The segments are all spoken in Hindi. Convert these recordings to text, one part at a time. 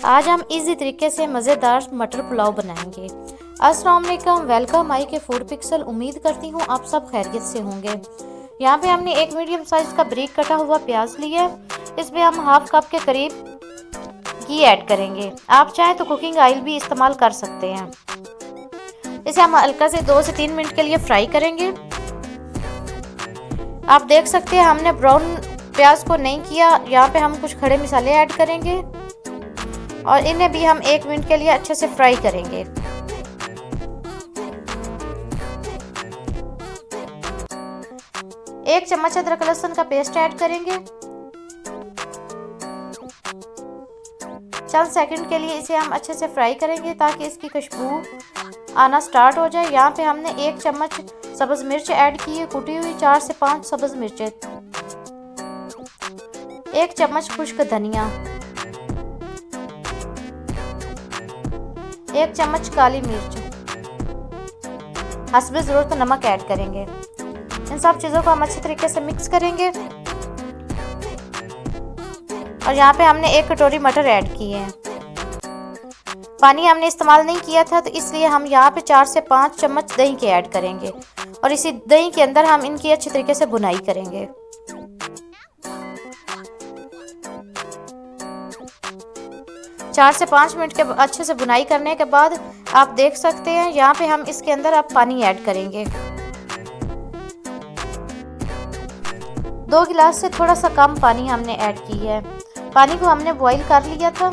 आज हम इजी तरीके से मज़ेदार मटर पुलाव बनाएंगे। अस्सलाम वालेकुम, वेलकम आई के फूड पिक्सल। उम्मीद करती हूँ आप सब खैरियत से होंगे। यहाँ पे हमने एक मीडियम साइज का बारीक कटा हुआ प्याज लिया है। इसमें हम हाफ कप के करीब घी ऐड करेंगे। आप चाहें तो कुकिंग ऑयल भी इस्तेमाल कर सकते हैं। इसे हम हल्का से 2 से 3 मिनट के लिए फ्राई करेंगे। आप देख सकते हैं हमने ब्राउन प्याज को नहीं किया। यहाँ पे हम कुछ खड़े मसाले ऐड करेंगे और इन्हें भी हम 1 मिनट के लिए अच्छे से फ्राई करेंगे। एक चम्मच अदरक लहसुन का पेस्ट ऐड करेंगे। चंद सेकंड के लिए इसे हम अच्छे से फ्राई करेंगे ताकि इसकी खुशबू आना स्टार्ट हो जाए। यहाँ पे हमने 1 चम्मच सब्ज मिर्च ऐड की है, कुटी हुई 4 से 5 सब्ज मिर्चें, 1 चम्मच खुश्क धनिया, 1 चम्मच काली मिर्च, हस्बे ज़रूरत नमक ऐड करेंगे। इन सब चीज़ों को हम अच्छी तरीके से मिक्स करेंगे। और यहाँ पे हमने 1 कटोरी मटर ऐड किए हैं। पानी हमने इस्तेमाल नहीं किया था तो इसलिए हम यहाँ पे 4 से 5 चम्मच दही के ऐड करेंगे और इसी दही के अंदर हम इनकी अच्छी तरीके से भुनाई करेंगे। चार से 5 मिनट के अच्छे से बुनाई करने के बाद आप देख सकते हैं यहाँ पे हम इसके अंदर अब पानी ऐड करेंगे। 2 गिलास से थोड़ा सा कम पानी हमने ऐड की है। पानी को हमने बॉईल कर लिया था।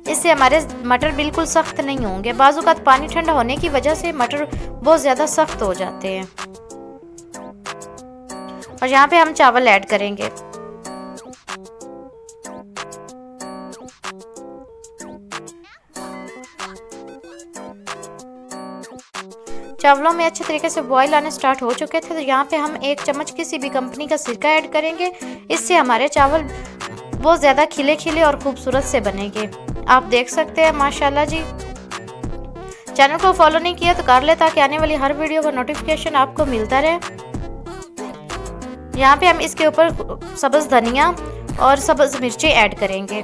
इससे हमारे मटर बिल्कुल सख्त नहीं होंगे। बाजू का पानी ठंडा होने की वजह से मटर बहुत ज़्यादा सख्त हो जाते हैं। और यहाँ पे हम चावल ऐड करेंगे। चावलों में अच्छे तरीके से बॉईल आने स्टार्ट हो चुके थे तो यहाँ पे हम 1 चम्मच किसी भी कंपनी का सिरका ऐड करेंगे। इससे हमारे चावल बहुत ज़्यादा खिले खिले और खूबसूरत से बनेंगे। आप देख सकते हैं माशाल्लाह जी। चैनल को फॉलो नहीं किया तो कर ले ताकि आने वाली हर वीडियो का नोटिफिकेशन आपको मिलता रहे। यहाँ पे हम इसके ऊपर सब्ज धनिया और सब्ज मिर्चें ऐड करेंगे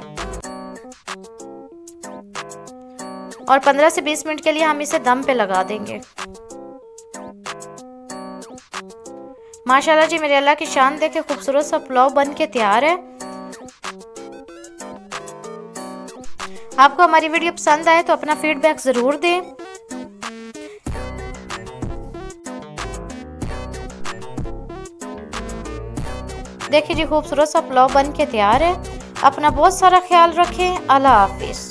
और 15 से 20 मिनट के लिए हम इसे दम पे लगा देंगे। माशाल्लाह जी, मेरे अल्लाह की शान देखे खूबसूरत सा पुलाव बन के तैयार है। आपको हमारी वीडियो पसंद आए तो अपना फीडबैक ज़रूर दें। देखिए जी, खूबसूरत सा पुलाव बन के तैयार है। अपना बहुत सारा ख्याल रखें। अल्लाह हाफिज़।